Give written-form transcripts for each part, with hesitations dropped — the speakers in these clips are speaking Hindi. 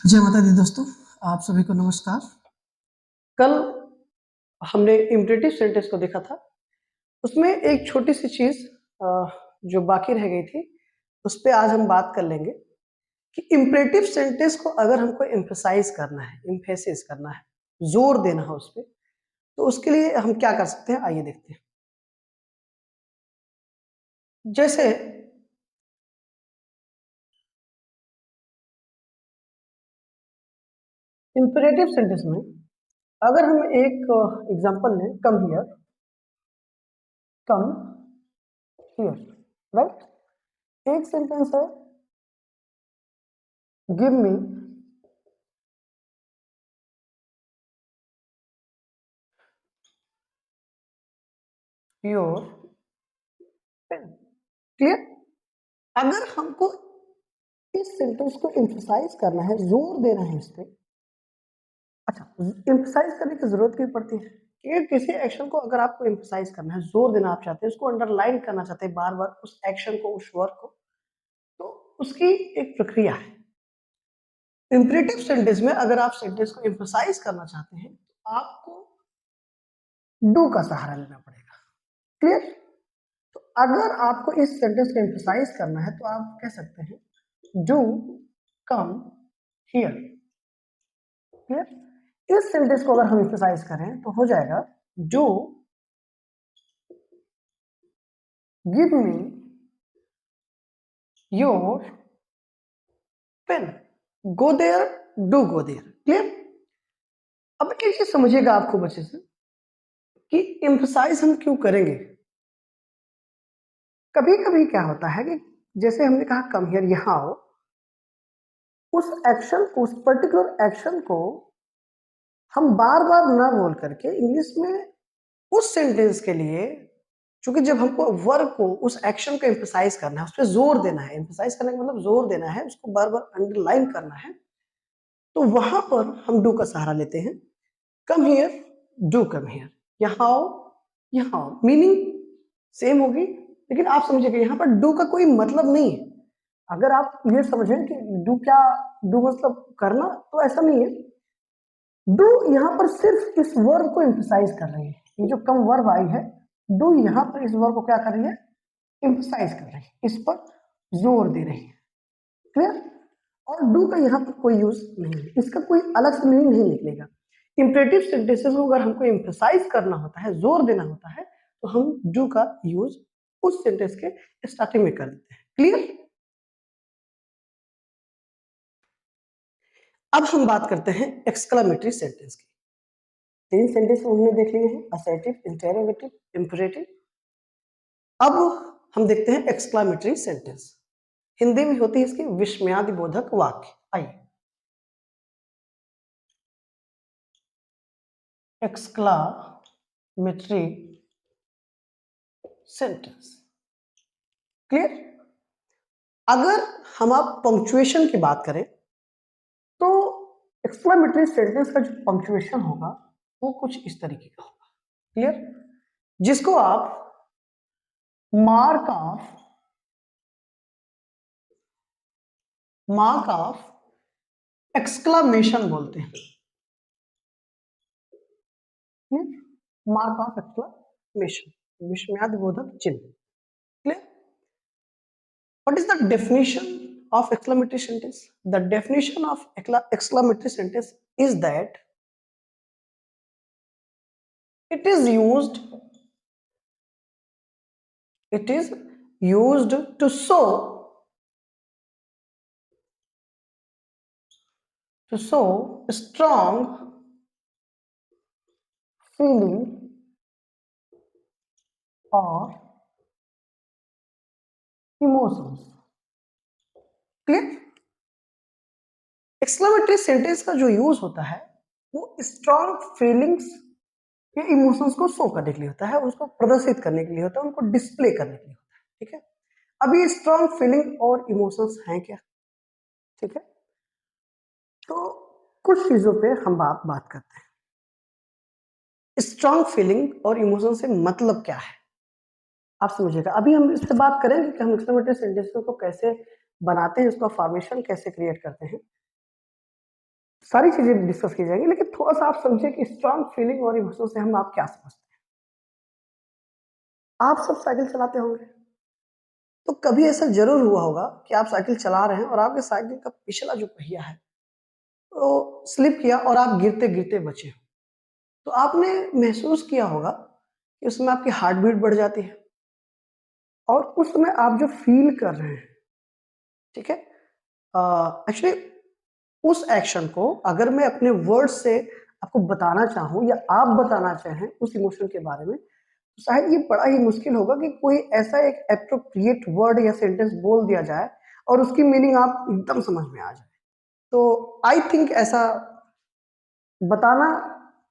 जय माता दी दोस्तों, आप सभी को नमस्कार। कल हमने इम्परेटिव सेंटेंस को देखा था। उसमें एक छोटी सी चीज जो बाकी रह गई थी, उस पे आज हम बात कर लेंगे कि इम्परेटिव सेंटेंस को अगर हमको एम्फसाइज करना है, एम्फेसिस करना है, जोर देना है उस पे, तो उसके लिए हम क्या कर सकते हैं, आइए देखते हैं। जैसे इम्परेटिव सेंटेंस में अगर हम एक एग्जांपल लें, come here, come here, right. एक सेंटेंस है give me your pen. Clear. अगर हमको इस सेंटेंस को एम्फसाइज करना है, जोर देना है इस पे, अच्छा, एम्फसाइज करने की जरूरत क्यों पड़ती है कि किसी एक्शन को अगर आपको एम्फसाइज करना है, जोर देना आप चाहते हैं, उसको अंडरलाइन करना चाहते हैं बार बार, उस एक्शन को, उस वर्ड को, तो उसकी एक प्रक्रिया है। इंपरेटिव सेंटेंस में अगर आप सेंटेंस को एम्फसाइज करना चाहते हैं तो आपको डू का सहारा लेना पड़ेगा। क्लियर। तो अगर आपको इस सेंटेंस को एम्फसाइज करना है तो आप कह सकते हैं डू कम हियर। क्लियर। इस सेंटेंस को अगर हम एम्फसाइज करें तो हो जाएगा do give me your pen. Go there, do go there. Clear. अब एक चीज समझिएगा आप खूब अच्छे से कि एम्फसाइज हम क्यों करेंगे। कभी कभी क्या होता है कि जैसे हमने कहा कम हियर, यहां आओ, उस एक्शन को, उस पर्टिकुलर एक्शन को हम बार बार ना बोल करके इंग्लिश में उस सेंटेंस के लिए, क्योंकि जब हमको वर्ब को, उस एक्शन को एम्फसाइज करना है, उस पर जोर देना है, एम्फसाइज करने का मतलब जोर देना है, उसको बार बार अंडरलाइन करना है, तो वहां पर हम डू का सहारा लेते हैं। Come here, do come here. यहाँ आओ, यहाँ आओ, मीनिंग सेम होगी, लेकिन आप समझिएगा यहाँ पर डू का कोई मतलब नहीं है। अगर आप ये समझें कि डू क्या, डू मतलब करना, तो ऐसा नहीं है। डू यहाँ पर सिर्फ इस वर्ब को एम्फसाइज कर रही है। ये जो कम वर्ब आई है, डू यहाँ पर इस वर्ब को क्या कर रही है, एम्फसाइज कर रही है, इस पर जोर दे रही है। क्लियर। और डू का यहाँ पर कोई यूज नहीं है, इसका कोई अलग से मीनिंग नहीं निकलेगा। इंपरेटिव सेंटेंसेस को अगर हमको एम्फसाइज करना होता है, जोर देना होता है, तो हम डू का यूज उस सेंटेंस के स्टार्टिंग में कर देते हैं। क्लियर। अब हम बात करते हैं एक्सक्लामेटरी सेंटेंस की। तीन सेंटेंस हमने देख लिए हैं, असर्टिव, इंटरोगेटिव, इंपरेटिव। अब हम देखते हैं एक्सक्लामेटरी सेंटेंस। हिंदी में होती है इसकी विस्मयादिबोधक वाक्य। आइए, एक्सक्लामेटरी सेंटेंस। क्लियर। अगर हम आप पंक्चुएशन की बात करें तो एक्सक्लामेटरी सेंटेंस का जो पंक्चुएशन होगा वो कुछ इस तरीके का होगा। क्लियर। जिसको आप मार्क ऑफ एक्सक्लामेशन बोलते हैं। मार्क ऑफ एक्सक्लामेशन, विस्मयादिबोधक चिन्ह। Clear. What is the definition of exclamatory sentence? The definition of exclamatory sentence is that it is used it is used to show strong feeling or emotions. Clear. Exclamatory sentence का जो यूज होता है वो स्ट्रॉन्ग फीलिंग्स या इमोशंस को शो करने के लिए होता है, उसको प्रदर्शित करने के लिए होता है, उनको डिस्प्ले करने के लिए होता है। ठीक है। अब ये स्ट्रॉन्ग फीलिंग और इमोशंस हैं क्या? ठीक है। तो कुछ चीजों पे हम बात करते हैं। स्ट्रॉन्ग फीलिंग और इमोशन से मतलब क्या है, आप समझिएगा। अभी हम इस पे बात करेंगे कि हम एक्सक्लेमेटरी सेंटेंस को कैसे बनाते हैं, इसका फॉर्मेशन कैसे क्रिएट करते हैं। सारी चीजें डिस्कस की जाएंगी, लेकिन थोड़ा सा आप समझिए कि स्ट्रांग फीलिंग और इमोशन से हम आप क्या समझते हैं। आप सब साइकिल चलाते होंगे, तो कभी ऐसा जरूर हुआ होगा कि आप साइकिल चला रहे हैं और आपके साइकिल का पिछला जो पहिया है वो स्लिप किया और आप गिरते गिरते बचे। तो आपने महसूस किया होगा कि उसमें आपकी हार्ट बीट बढ़ जाती है और उस समय आप जो फील कर रहे हैं, ठीक है, एक्चुअली उस एक्शन को अगर मैं अपने वर्ड से आपको बताना चाहूं या आप बताना चाहें उस इमोशन के बारे में, तो शायद ये बड़ा ही मुश्किल होगा कि कोई ऐसा एक एप्रोप्रिएट वर्ड या सेंटेंस बोल दिया जाए और उसकी मीनिंग आप एकदम समझ में आ जाए। तो आई थिंक ऐसा बताना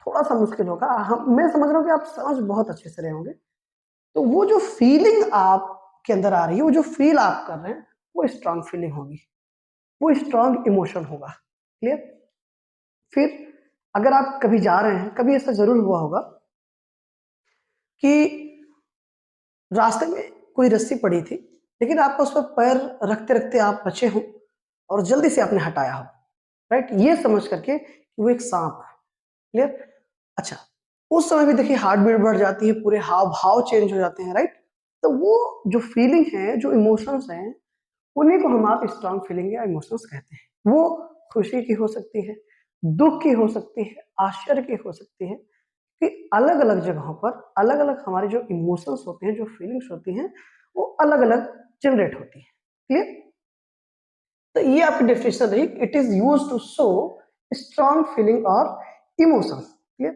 थोड़ा सा मुश्किल होगा। हम मैं समझ रहा हूँ कि आप समझ बहुत अच्छे से रहे होंगे। तो वो जो फीलिंग आपके अंदर आ रही है, वो जो फील आप कर रहे हैं, वो स्ट्रांग फीलिंग होगी, वो स्ट्रांग इमोशन होगा। क्लियर? फिर अगर आप कभी जा रहे हैं, कभी ऐसा जरूर हुआ होगा कि रास्ते में कोई रस्सी पड़ी थी, लेकिन आपको उस पर पैर रखते रखते आप बचे हो और जल्दी से आपने हटाया हो, राइट, ये समझ करके कि वो एक सांप है। क्लियर? अच्छा, उस समय भी देखिए हार्ट बीट बढ़ जाती है, पूरे हाव भाव चेंज हो जाते हैं, राइट। तो वो जो फीलिंग है, जो इमोशंस हैं, उन्हीं को हम आप स्ट्रांग फीलिंग या इमोशंस कहते हैं। वो खुशी की हो सकती है, दुख की हो सकती है, आश्चर्य की हो सकती है, कि अलग अलग जगहों पर अलग अलग हमारे जो इमोशंस होते हैं, जो फीलिंग्स होती हैं, वो अलग अलग जनरेट होती है। क्लियर? तो ये आपकी डेफिनेशन रही, it is use to show strong feeling और इमोशन। क्लियर?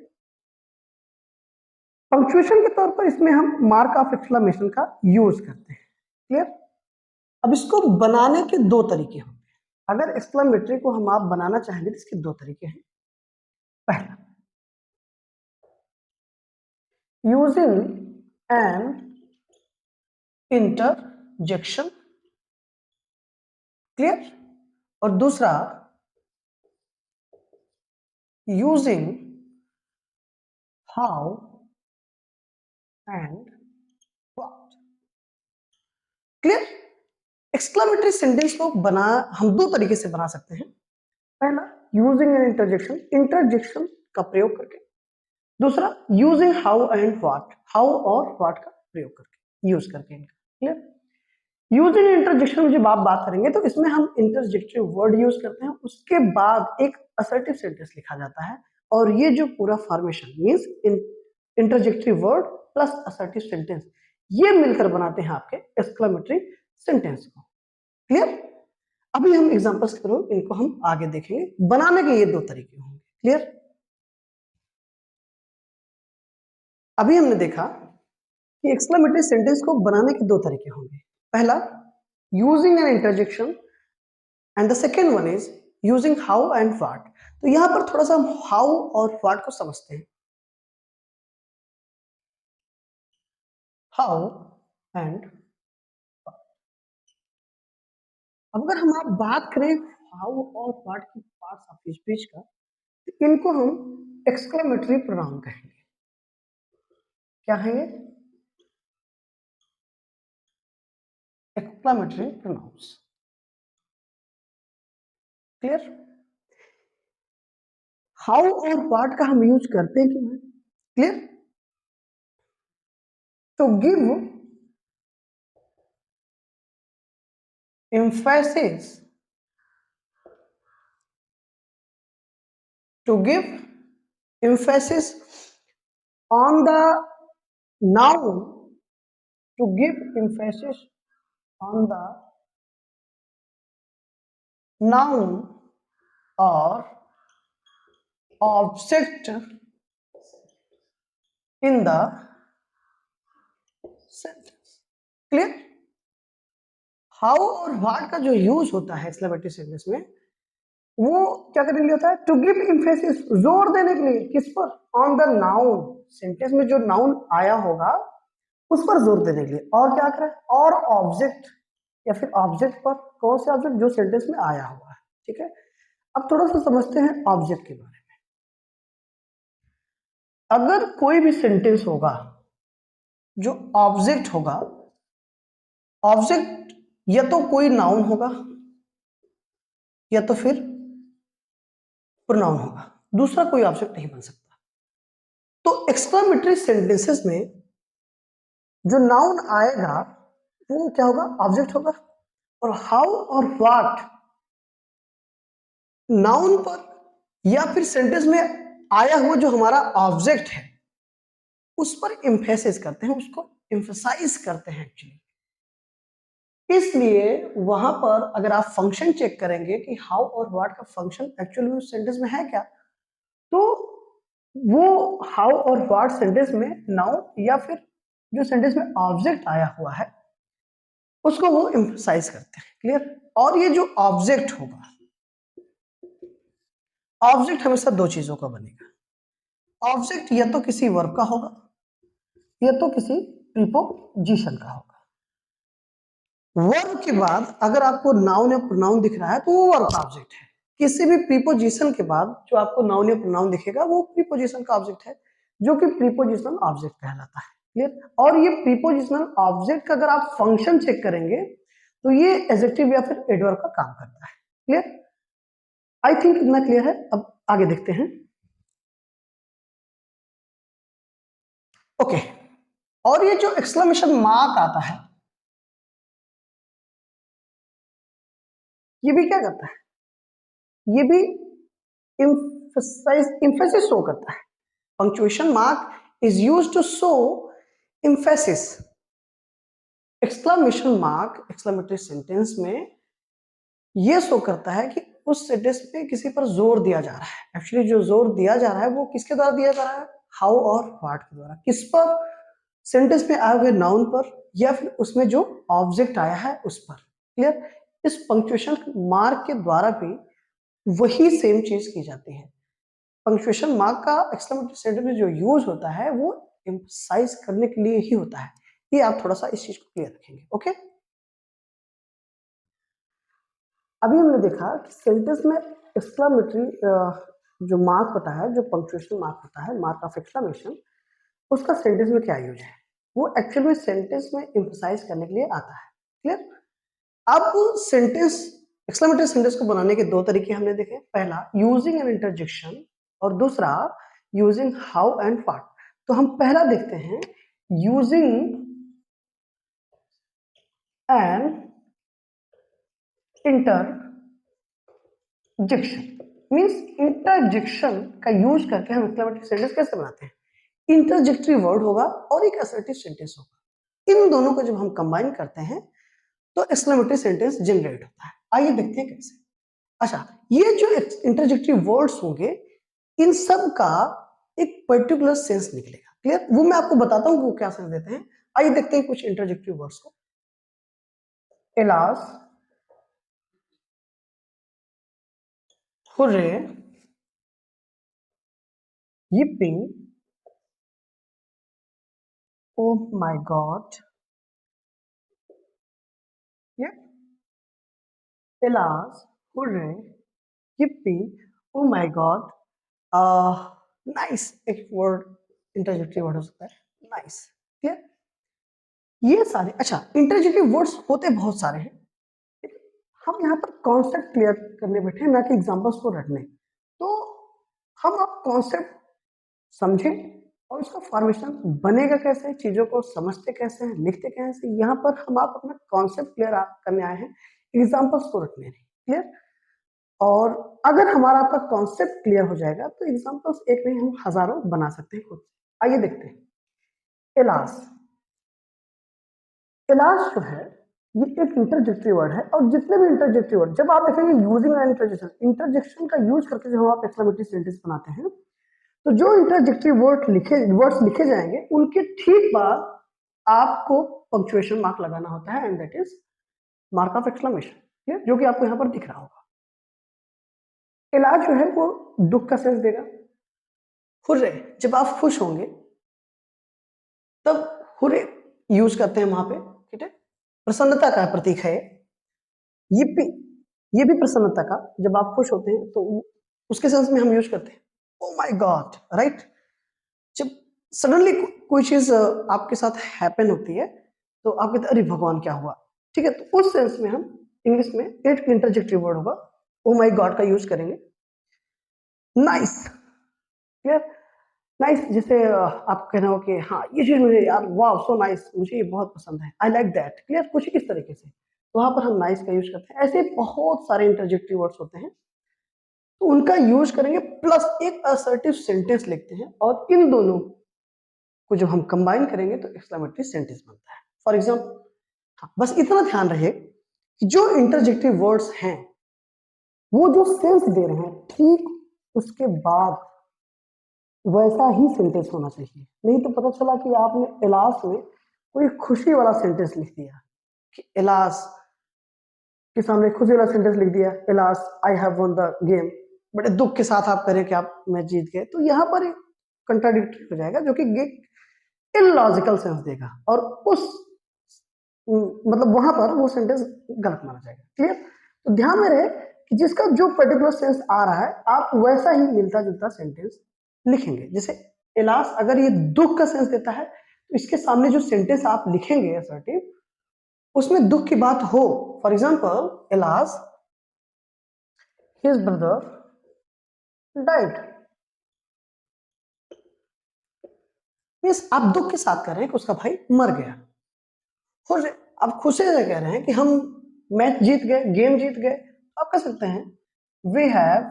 पंक्चुएशन के तौर पर इसमें हम मार्क ऑफ एक्सक्लेमेशन का यूज करते हैं। क्लियर? अब इसको बनाने के दो तरीके होते हैं। अगर एक्सक्लेमेटरी को हम आप बनाना चाहेंगे तो इसके दो तरीके हैं। पहला, यूजिंग एन इंटरजेक्शन। क्लियर? और दूसरा, using how and what. Clear? Exclamatory sentence को बना हम दो तरीके से बना सकते हैं। पहला, यूजिंग एन इंटरजेक्शन, इंटरजेक्शन का प्रयोग करके। दूसरा, using how and what, how और व्हाट का प्रयोग करके, यूज करके इनका। क्लियर? यूजिंग इंटरजेक्शन में जब आप बात करेंगे तो इसमें हम इंटरजेक्टिव वर्ड यूज करते हैं, उसके बाद एक असर्टिव सेंटेंस लिखा जाता है, और ये जो पूरा formation means interjective word plus assertive sentence, ये मिलकर बनाते हैं आपके एक्सक्लेमेटरी सेंटेंस को। क्लियर? अभी हम एग्जांपल्स के थ्रू इनको हम आगे देखेंगे। बनाने के ये दो तरीके होंगे। क्लियर? अभी हमने देखा कि एक्सक्लेमेटरी सेंटेंस को बनाने के दो तरीके होंगे। पहला, using an interjection, and the second one is using how and what. तो यहां पर थोड़ा सा हम हाउ और व्हाट को समझते हैं। हाउ एंड, अब अगर हम आप बात करें हाउ और व्हाट की पार्ट्स ऑफ स्पीच का, तो इनको हम एक्सक्लेमेटरी प्रोनाउन कहेंगे। क्या कहेंगे? Exclamatory pronouns. क्लियर? हाउ और व्हाट का हम यूज करते हैं क्यों है? Clear? To give emphasis, to give emphasis on the noun, to give emphasis on the noun or object in the sentence. Clear? How और व्हाट का जो यूज होता है एक्सक्लेमेटरी सेंटेंस में, वो क्या करने के लिए होता है? टू गिव एम्फेसिस, जोर देने के लिए। किस पर? ऑन द नाउन, सेंटेंस में जो नाउन आया होगा उस पर जोर देने के लिए। और क्या करें? और ऑब्जेक्ट, या फिर ऑब्जेक्ट पर। कौन से ऑब्जेक्ट? जो सेंटेंस में आया हुआ है। ठीक है, अब थोड़ा सा समझते हैं ऑब्जेक्ट के बारे में। अगर कोई भी सेंटेंस होगा जो ऑब्जेक्ट होगा, ऑब्जेक्ट या तो कोई नाउन होगा या तो फिर प्रोनाउन होगा, दूसरा कोई ऑब्जेक्ट नहीं बन सकता। तो एक्सक्लेमेटरी सेंटेंसेस में जो नाउन आएगा वो क्या होगा, ऑब्जेक्ट होगा। और हाउ और व्हाट नाउन पर या फिर सेंटेंस में आया हुआ जो हमारा ऑब्जेक्ट है उस पर एम्फेसिस करते हैं, उसको एम्फसाइज करते हैं एक्चुअली। इसलिए वहां पर अगर आप फंक्शन चेक करेंगे कि हाउ और व्हाट का फंक्शन एक्चुअली उस सेंटेंस में है क्या, तो वो हाउ और व्हाट सेंटेंस में नाउन या फिर जो सेंटेंस में ऑब्जेक्ट आया हुआ है उसको वो एम्फसाइज करते हैं। क्लियर। और ये जो ऑब्जेक्ट होगा, ऑब्जेक्ट हमेशा दो चीजों का बनेगा। ऑब्जेक्ट या तो किसी वर्ब का होगा या तो किसी प्रीपोजिशन का होगा। वर्ब के बाद अगर आपको नाउन या प्रोनाउन दिख रहा है तो वो वर्ब का ऑब्जेक्ट है। किसी भी प्रीपोजिशन के बाद जो आपको नाउन या प्रोनाउन दिखेगा वो प्रीपोजिशन का ऑब्जेक्ट है, जो कि प्रीपोजिशनल ऑब्जेक्ट कहलाता है। क्लियर। और ये प्रीपोजिशनल ऑब्जेक्ट का अगर आप फंक्शन चेक करेंगे तो ये एडजेक्टिव या फिर एडवर्ब का काम करता है। क्लियर। आई थिंक इतना क्लियर है। अब आगे देखते हैं। ओके। और ये जो एक्सक्लेमेशन मार्क आता है ये भी क्या करता है, ये भी emphasis शो करता है। Punctuation mark is used to show emphasis। Exclamation mark exclamatory sentence में ये शो करता है कि उस सेंटेंस पे किसी पर जोर दिया जा रहा है। एक्चुअली जो जोर दिया जा रहा है वो किसके द्वारा दिया जा रहा है, हाउ और व्हाट के द्वारा। किस पर, सेंटेंस में आए हुए नाउन पर या फिर उसमें जो ऑब्जेक्ट आया है उस पर। क्लियर। इस पंक्चुएशन मार्क के द्वारा भी वही सेम चीज की जाती है। पंक्चुएशन मार्क का एक्सक्लेमेटरी सेंटेंस में जो यूज होता है वो एम्फसाइज करने के लिए ही होता है। ये आप थोड़ा सा इस चीज को क्लियर रखेंगे। ओके। अभी हमने देखा कि सेंटेंस में एक्सक्लेमेटरी जो मार्क होता है, जो पंक्चुएशन मार्क होता है, मार्क ऑफ एक्सक्लेमेशन, उसका सेंटेंस में क्या यूज है। वो एक्चुअली सेंटेंस में एम्फसाइज करने के लिए आता है। क्लियर। अब सेंटेंस एक्सक्लेमेटरी सेंटेंस को बनाने के दो तरीके हमने देखे। पहला यूजिंग एन इंटरजेक्शन और दूसरा यूजिंग हाउ एंड व्हाट। तो हम पहला देखते हैं, using an interjection. Means interjection का यूज करके हम एक्सक्लेमेटरी सेंटेंस कैसे बनाते हैं। इंटरजेक्टरी वर्ड होगा और एक असर्टिव सेंटेंस होगा। इन दोनों को जब हम कंबाइन करते हैं तो एक्सक्लेमेटरी सेंटेंस जनरेट होता है। आइए देखते हैं कैसे। अच्छा, ये जो इंटरजेक्टरी वर्ड्स होंगे इन सब का एक पर्टिकुलर सेंस निकलेगा। क्लियर। वो मैं आपको बताता हूं वो क्या सेंस देते हैं। आइए देखते हैं कुछ इंटरजेक्टरी वर्ड्स को। Alas, hurray, yippee, oh my god, yeah, elas, hooray, yippee, oh my god, nice एक वर्ड इंटरजेक्टिव वर्ड हो सकता है, नाइस। क्लियर। ये सारे, अच्छा, इंटरजेक्टिव वर्ड्स होते बहुत सारे हैं। हम यहाँ पर कॉन्सेप्ट क्लियर करने बैठे हैं, ना कि एग्जांपल्स को रटने। तो हम आप कॉन्सेप्ट समझें और उसका फॉर्मेशन बनेगा कैसे, चीजों को समझते कैसे हैं, लिखते कैसे, यहाँ पर हम आप अपना कॉन्सेप्ट क्लियर करने आए हैं, एग्जांपल्स को रखने नहीं। क्लियर। और अगर हमारा आपका कॉन्सेप्ट क्लियर हो जाएगा तो एग्जांपल्स एक नहीं हम हजारों बना सकते हैं खुद से। आइए देखते हैं। इलाज, इलाज जो है ये एक इंटरजेक्टिव वर्ड है। और जितने भी इंटरजेक्टिव वर्ड जब आप देखेंगे यूजिंग एन इंटरजेक्शन, इंटरजेक्शन का यूज करके जब हम आप एक्सक्लेमेटरी सेंटेंस बनाते हैं तो जो इंटरजेक्टिव वर्ड्स लिखे जाएंगे उनके ठीक बाद आपको पंक्चुएशन मार्क लगाना होता है, and that is mark of exclamation, जो कि आपको यहाँ पर दिख रहा होगा। इलाज जो है वो दुख का सेंस देगा। हुर्रे, जब आप खुश होंगे तब हुर्रे यूज करते हैं वहां पे। ठीक है। प्रसन्नता का प्रतीक है। yippee, ये भी प्रसन्नता का, जब आप खुश होते हैं तो उसके सेंस में हम यूज करते हैं। Oh my God, right. जब सडनली कोई चीज आपके साथ हैपन होती है तो आप कहते हैं अरे भगवान क्या हुआ। ठीक है। तो उस सेंस में हम इंग्लिश में एक इंटरजेक्टिव वर्ड होगा ओ माय गॉड का यूज करेंगे। Nice, clear, nice. जैसे आप कह रहे हो कि हाँ ये चीज मुझे यार वाह सो नाइस, मुझे ये बहुत पसंद है, आई लाइक दैट, क्लियर, कुछ इस तरीके से। तो वहां पर हम नाइस का यूज करते हैं। ऐसे बहुत सारे इंटरजेक्टिव वर्ड्स होते हैं, तो उनका यूज करेंगे प्लस एक असर्टिव सेंटेंस लिखते हैं, और इन दोनों को जब हम कंबाइन करेंगे तो एक्सक्लेमेटरी सेंटेंस बनता है। फॉर एग्जाम्पल, हाँ, बस इतना ध्यान रहे कि जो इंटरजेक्टिव वर्ड्स हैं वो जो सेंस दे रहे हैं ठीक उसके बाद वैसा ही सेंटेंस होना चाहिए। नहीं तो पता चला कि आपने एलास में कोई खुशी वाला सेंटेंस लिख दिया कि एलास के सामने खुशी वाला सेंटेंस लिख दिया, alas I have won the game, बड़े दुख के साथ आप करें कि आप मैच जीत गए, तो यहाँ पर कंट्राडिक्टरी हो जाएगा जो कि इलॉजिकल सेंस देगा, और उस मतलब वहां पर वो सेंटेंस गलत माना जाएगा। क्लियर? तो ध्यान में रहे कि जिसका जो पर्टिकुलर सेंस आ रहा है आप वैसा ही मिलता जुलता सेंटेंस लिखेंगे। जैसे एलास अगर ये दुख का सेंस देता है तो इसके सामने जो सेंटेंस आप लिखेंगे असर्टिव, उसमें दुख की बात हो। For example, alas his brother died, means आप दुख के साथ कह रहे हैं कि उसका भाई मर गया। खुश, आप खुशी से कह रहे हैं कि हम मैच जीत गए, गेम जीत गए, आप कह सकते हैं we have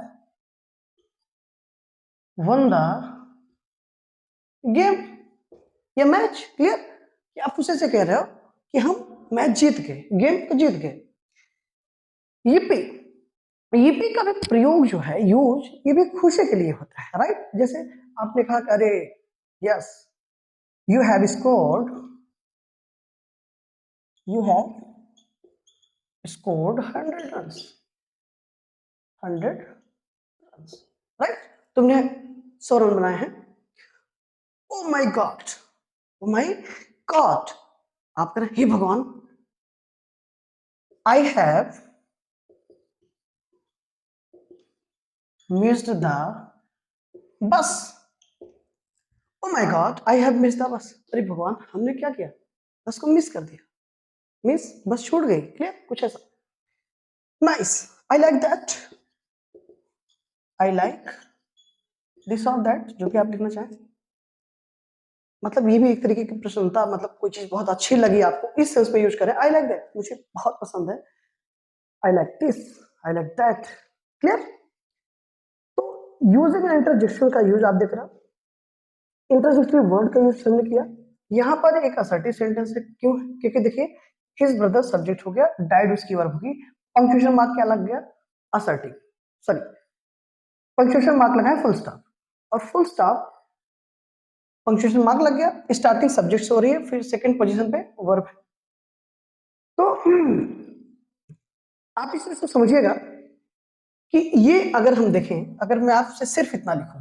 won the game या मैच। क्लियर? आप खुशी से कह रहे हो कि हम मैच जीत गए, गेम को जीत गए। यीपी, यीपी का भी प्रयोग जो है, यूज, ये भी खुशी के लिए होता है, राइट? जैसे आपने कहा कि अरे yes you have scored, you have scored 100 run, 100 run, right? तुमने 100 रन बनाए हैं। ओ माई गॉड, ओ माई गॉड, आप कह रहे हैं हे भगवान, I have missed the bus, oh my God I have missed the bus, अरे भगवान हमने क्या किया, बस को मिस कर दिया, मीन्स बस छूट गई। क्लियर? कुछ ऐसा। Nice, I like that, I like this और दैट, जो कि आप लिखना चाहें। मतलब ये भी एक तरीके की प्रशंसा, मतलब कोई चीज बहुत अच्छी लगी आपको, इस सेंस में यूज करें, आई लाइक दैट, मुझे बहुत पसंद है, I like this, I like that. Clear? तो यूजिंग इंटरजेक्शन का यूज आप देख रहे हो, इंटरजेक्टिव वर्ड का यूज हमने किया। यहां पर एक असर्टिव सेंटेंस है, क्यों? क्योंकि देखिए हिज ब्रदर सब्जेक्ट हो गया, डाइड उसकी वर्ब होगी, पंक्चुएशन मार्क क्या लग गया? असर्टिव, सॉरी, पंक्चुएशन मार्क लगा है फुल स्टॉप, और फुल स्टॉप पंक्चुएशन मार्क लग गया, स्टार्टिंग सब्जेक्ट से हो रही है, फिर सेकंड पोजीशन पे वर्ब है। तो आप इसे से समझिएगा कि ये अगर हम देखें, अगर मैं आपसे सिर्फ इतना लिखूं,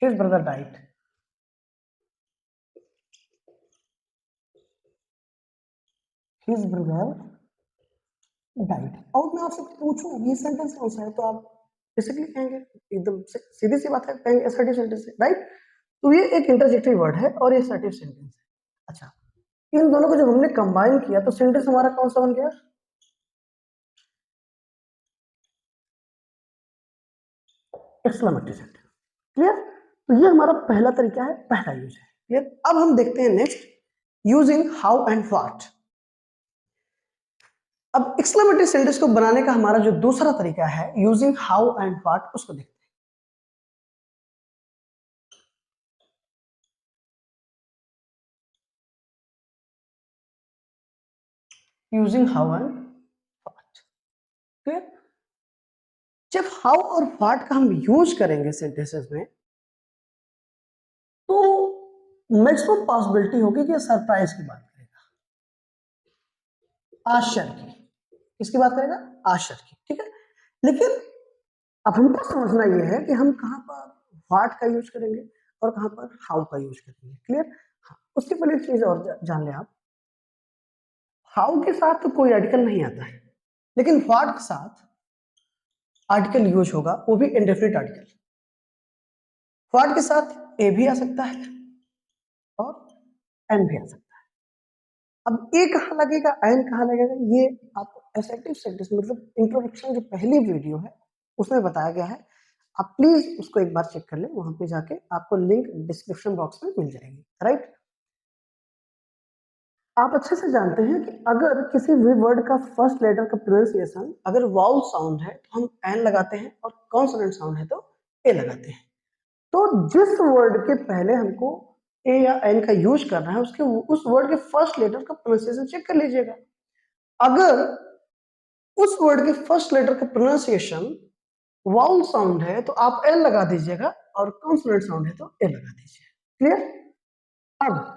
his brother died, his brother died, और मैं आपसे पूछूं ये सेंटेंस कौन सा है, तो आप बेसिकली कहेंगे, एकदम सीधी सी बात है, कहेंगे असर्टिव सेंटेंस है, राइट? तो ये एक इंटरजेक्टिव वर्ड है और ये असर्टिव सेंटेंस है। अच्छा, इन दोनों को जब हमने कंबाइन किया तो सेंटेंस हमारा कौन सा बन गया? Exclamatory sentence. क्लियर? तो ये हमारा पहला तरीका है, पहला यूज है। क्लियर? अब हम देखते हैं next, using how and what. अब एक्सक्लेमेटरी सेंटेंस को बनाने का हमारा जो दूसरा तरीका है, यूजिंग हाउ एंड व्हाट, उसको देखते हैं। Using how and what. Clear? जब हाउ और व्हाट का हम यूज करेंगे सेंटेंसेस में, तो मैक्सिमम पॉसिबिलिटी होगी कि सरप्राइज की बात करेगा, आश्चर्य की। किसकी बात करेगा? आश्चर्य की। ठीक है, लेकिन अब हमको समझना यह है कि हम कहां पर व्हाट का यूज करेंगे और कहां पर हाउ का यूज करेंगे। क्लियर? हाँ, उसके पहले एक चीज और जान ले आप, हाउ के साथ तो कोई आर्टिकल नहीं आता है, लेकिन व्हाट के साथ आर्टिकल यूज होगा, वो भी इंडेफिनिट आर्टिकल। व्हाट के साथ ए भी आ सकता है और एन भी आ सकता है। अब ए कहाँ लगेगा, एन कहाँ लगेगा, ये आपको एसर्टिव सेंटेंस मतलब इंट्रोडक्शन जो पहली वीडियो है उसमें बताया गया है, आप प्लीज उसको एक बार चेक कर लें, वहां पे जाके आपको लिंक डिस्क्रिप्शन बॉक्स में मिल जाएगी, राइट। आप अच्छे से जानते हैं कि अगर किसी भी वर्ड का फर्स्ट लेटर का प्रोनाउंसिएशन अगर वाउल साउंड है तो हम एन लगाते हैं, और कॉन्सोनेंट साउंड है तो ए लगाते हैं। तो जिस वर्ड के पहले हमको ए या एन का यूज करना है उसके उस वर्ड के फर्स्ट लेटर का प्रोनाउंसिएशन चेक कर लीजिएगा। अगर उस वर्ड के फर्स्ट लेटर का प्रोनाउंसिएशन वाउल साउंड है तो आप एल लगा दीजिएगा, और कॉन्सोनेंट साउंड है तो ए लगा दीजिए। क्लियर? अब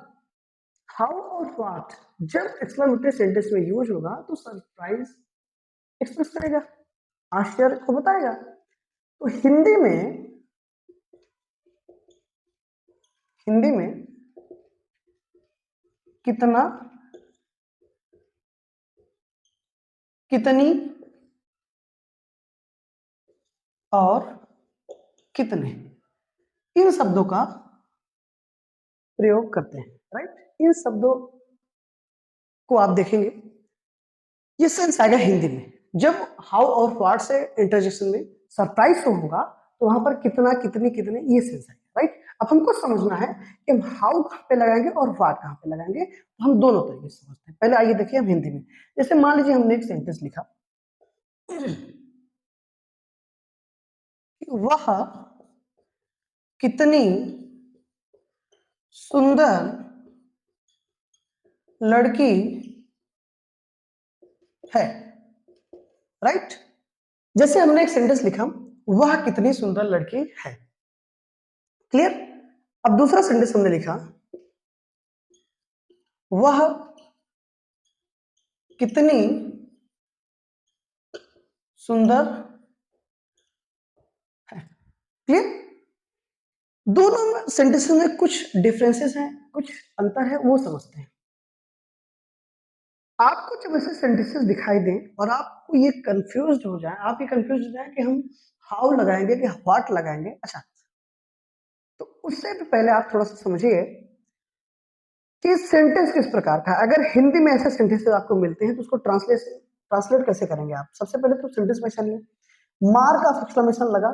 हाउ और व्हाट जब एक्सक्लेमेटरी सेंटेंस में यूज होगा तो सरप्राइज एक्सप्रेस करेगा, आश्चर्य को बताएगा। तो हिंदी में कितना, कितनी और कितने, इन शब्दों का प्रयोग करते हैं, राइट। इन शब्दों को आप देखेंगे, ये सेंस आएगा हिंदी में। जब हाउ और व्हाट से इंटरजेक्शन में सरप्राइज होगा तो वहां पर कितना, कितनी, कितने, ये सेंस आएगा, राइट। अब हमको समझना है कि हम हाउ कहां पे लगाएंगे और व्हाट कहां पे लगाएंगे, तो हम दोनों तरीके से समझते हैं। पहले आइए देखिए हम हिंदी में, जैसे मान लीजिए हमने एक सेंटेंस लिखा, वह कितनी सुंदर लड़की है, राइट। जैसे हमने एक सेंटेंस लिखा, वह कितनी सुंदर लड़की है। क्लियर? अब दूसरा सेंटेंस हमने लिखा, वह कितनी सुंदर है। क्लियर? दोनों सेंटेंसेस में कुछ डिफरेंसेस हैं, कुछ अंतर है, वो समझते हैं। आपको जब ऐसे सेंटेंसेस दिखाई दें और आपको ये कंफ्यूज हो जाए, आप ये कंफ्यूज हो जाए कि हम हाउ लगाएंगे कि व्हाट लगाएंगे, अच्छा, तो उससे भी पहले आप थोड़ा सा समझिए कि सेंटेंस किस प्रकार का है। अगर हिंदी में ऐसे सेंटेंसेस आपको मिलते हैं तो उसको ट्रांसलेट कैसे करेंगे आप? सबसे पहले तो सेंटेंस में चलिए, मार का एक्सक्लेमेशन लगा,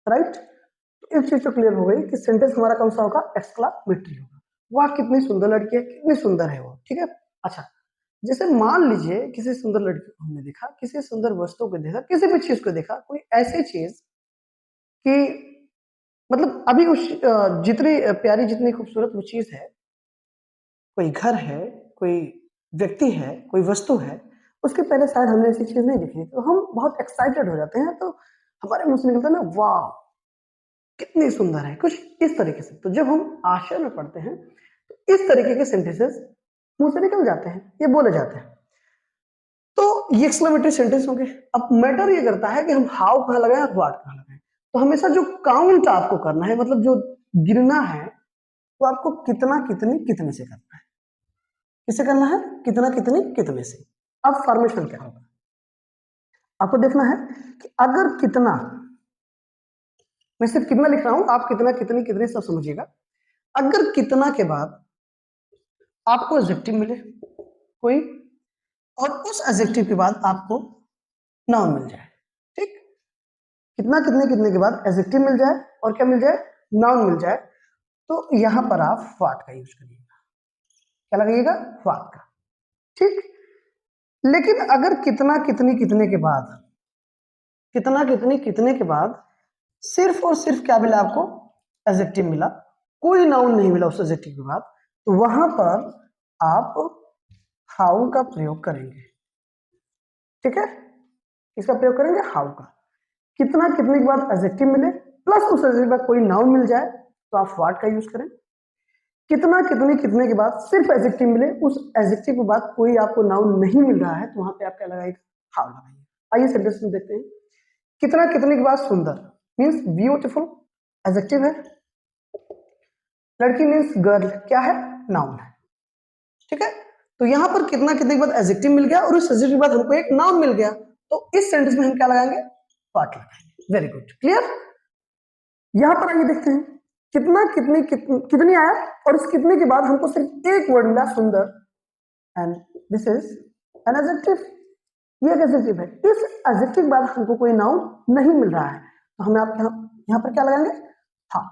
राइट। तो इस चीज तो क्लियर हो गई कि सेंटेंस हमारा कौन सा होगा, एक्सक्लेमेटरी होगा। वाह कितनी सुंदर लड़की है, कितनी सुंदर है वो, ठीक है। अच्छा, जैसे मान लीजिए किसी सुंदर लड़की को हमने देखा, किसी सुंदर वस्तु को देखा, किसी भी चीज को देखा, कोई ऐसी चीज कि मतलब अभी उस जितनी प्यारी, जितनी खूबसूरत वो चीज है, कोई घर है, कोई व्यक्ति है, कोई वस्तु है, उसके पहले शायद हमने ऐसी चीज नहीं देखी, तो हम बहुत एक्साइटेड हो जाते हैं, तो हमारे मुंह से निकलता है ना, वाह कितनी सुंदर है, कुछ इस तरीके से। तो जब हम आश्चर्य में पढ़ते हैं तो इस तरीके के सेंटेंसेस मुंह से निकल जाते हैं, ये बोले जाते हैं। तो ये एक्सक्लेमेटरी सेंटेंस होंगे। अब मैटर ये करता है कि हम हाउ कहां लगाएं और व्हाट कहां लगाएं। तो हमेशा जो काउंट आपको करना है, मतलब जो गिनना है, वो आपको कितना, कितनी, कितने से करना है। किसे करना है? कितना, कितनी, कितने से। अब फॉर्मेशन क्या होगा, आपको देखना है कि अगर कितना, मैं सिर्फ कितना लिख रहा हूं, आप कितना, कितनी, कितने सब समझिएगा। अगर कितना के बाद आपको एडजेक्टिव मिले कोई, और उस एडजेक्टिव के बाद आपको नाउन मिल जाए, ठीक। कितना, कितने, कितने के बाद एडजेक्टिव मिल जाए और क्या मिल जाए, नाउन मिल जाए, तो यहां पर आप व्हाट का यूज करिएगा। क्या लगाइएगा? व्हाट का, ठीक। लेकिन अगर कितना, कितनी, कितने के बाद, कितना, कितनी, कितने के बाद सिर्फ और सिर्फ क्या मिला आपको? एडजेक्टिव मिला, कोई नाउन नहीं मिला उस एडजेक्टिव के बाद, तो वहां पर आप हाउ का प्रयोग करेंगे, ठीक है। इसका प्रयोग करेंगे हाउ का। कितना, कितने के बाद एडजेक्टिव मिले प्लस उस एडजेक्टिव के बाद कोई नाउन मिल जाए तो आप व्हाट का यूज करें। कितना, कितने, कितने के बाद सिर्फ एडजेक्टिव मिले, उस एडजेक्टिव के बाद कोई आपको नाउन नहीं मिल रहा है, तो वहां पे आप क्या लगाएंगे? हाउ लगाएंगे। आइए सेंटेंस में देखते हैं। कितना, कितने के बाद सुंदर मींस ब्यूटीफुल, एडजेक्टिव है। लड़की मींस गर्ल, क्या है? नाउन है, ठीक है। तो यहां पर कितना, कितने के बाद एडजेक्टिव मिल गया और उस एडजेक्टिव के बाद हमको एक नाउन मिल गया, तो इस सेंटेंस में हम क्या लगाएंगे? व्हाट लगाएंगे। Very good, clear. यहां पर आइए देखते हैं, कितना, कितनी, कितनी आया, और इस कितने के बाद हमको सिर्फ एक वर्ड मिला, सुंदर, and this is an adjective. ये एक एडजेक्टिव है। इस एडजेक्टिव के बाद हमको कोई नाउन नहीं मिल रहा है, तो हमें आप यहाँ पर क्या लगाएंगे, how.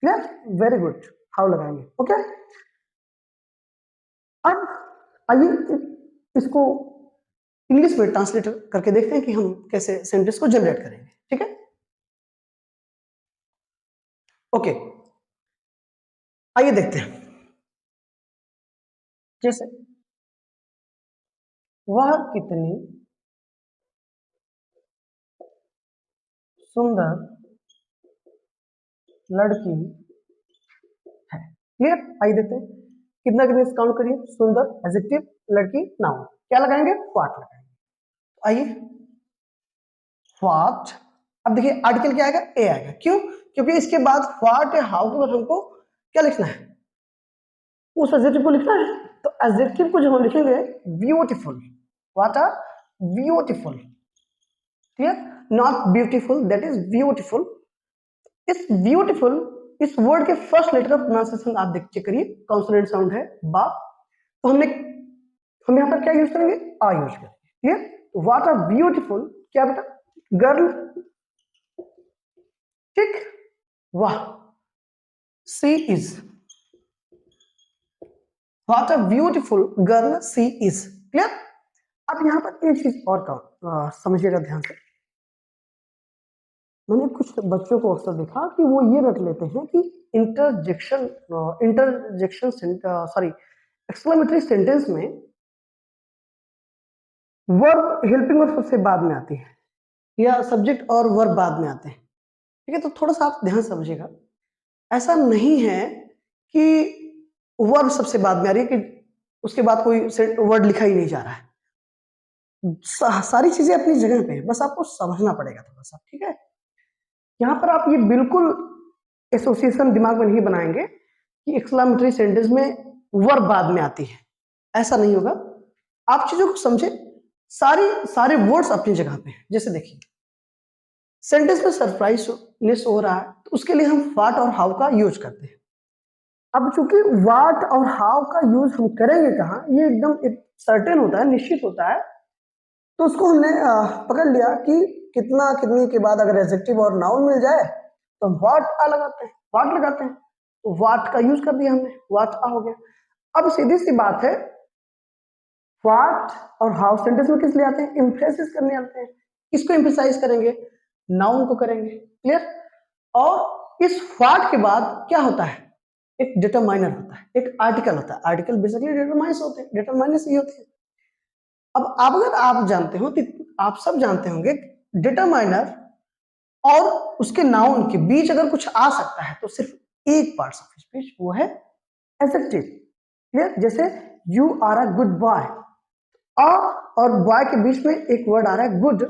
Clear, very good, how लगाएंगे। ओके, अब आइए इसको इंग्लिश में ट्रांसलेट करके देखते हैं कि हम कैसे सेंटेंस को जनरेट करेंगे। ठीक है, ओके, आइए देखते हैं। जैसे वह कितनी सुंदर लड़की है। क्लियर, आइए देखते हैं कितना कितने काउंट करिए। सुंदर एडजेक्टिव, लड़की नाउन, क्या लगाएंगे, व्हाट लगाएंगे। आइए व्हाट, अब देखिए आर्टिकल क्या आएगा, ए आएगा। क्यों, क्योंकि इसके बाद व्हाट या हाउ के बाद हमको क्या लिखना है, उस एडजेक्टिव को लिखना है। तो एडजेक्टिव को जब हम लिखेंगे beautiful, what are beautiful, clear, not beautiful, that is beautiful. इस ब्यूटीफुल, इस वर्ड के फर्स्ट लेटर का प्रोनाउंसिएशन आप देख चेक करिए, कॉन्सोनेंट साउंड है बा, तो हम यहाँ पर क्या यूज करेंगे, आ यूज करेंगे। क्लियर, व्हाट आर ब्यूटीफुल, क्या बेटा, गर्ल, ठीक, वाह, she is, what a beautiful girl she is. Clear, अब यहाँ पर एक चीज और का समझिएगा ध्यान से। मैंने कुछ बच्चों को अक्सर देखा कि वो ये रख लेते हैं कि इंटरजेक्शन सॉरी एक्सक्लेमेटरी सेंटेंस में वर्ब हेल्पिंग वर्ब सबसे बाद में आती है या सब्जेक्ट और वर्ब बाद में आते हैं। ठीक है, तो थोड़ा सा आप ध्यान समझिएगा, ऐसा नहीं है कि वर्ब सबसे बाद में आ रही है कि उसके बाद कोई वर्ड लिखा ही नहीं जा रहा है। सारी चीजें अपनी जगह पे है, बस आपको समझना पड़ेगा थोड़ा सा। ठीक है, यहाँ पर आप ये बिल्कुल एसोसिएशन दिमाग में नहीं बनाएंगे कि एक्सक्लेमेटरी सेंटेंस में वर्ब बाद में आती है, ऐसा नहीं होगा। आप चीजों को समझे, सारे वर्ड्स अपनी जगह पे हैं। जैसे देखिए सेंटेंस में सरप्राइजनेस हो रहा है, तो उसके लिए हम व्हाट और हाउ का यूज करते हैं। अब चूंकि व्हाट और हाउ का यूज हम करेंगे कहाँ, ये एकदम एक सर्टेन होता है, निश्चित होता है, तो उसको हमने पकड़ लिया कि कितना कितनी के बाद अगर एडजेक्टिव और नाउन मिल जाए तो हम व्हाट आ लगाते हैं, व्हाट लगाते हैं, तो व्हाट का यूज कर दिया हमने, व्हाट आ हो गया। अब सीधी सी बात है, व्हाट और हाउ सेंटेंस में किस लिए आते हैं, एम्फेसिस करने आते हैं। किसको एम्फेसाइज करेंगे, नाउन को करेंगे। क्लियर, और इस व्हाट के बाद क्या होता है, एक डिटरमाइनर होता है, एक आर्टिकल होता है। आर्टिकल बेसिकली डिटरमाइंस होते हैं, डिटरमाइनस ही होते हैं। अब अगर आप जानते हो तो आप सब जानते होंगे डिटरमाइनर और उसके नाउन के बीच अगर कुछ आ सकता है तो सिर्फ एक पार्ट ऑफ स्पीच, वो है एडजेक्टिव। क्लियर, जैसे you are a good boy, और बॉय के बीच में एक वर्ड आ रहा है गुड,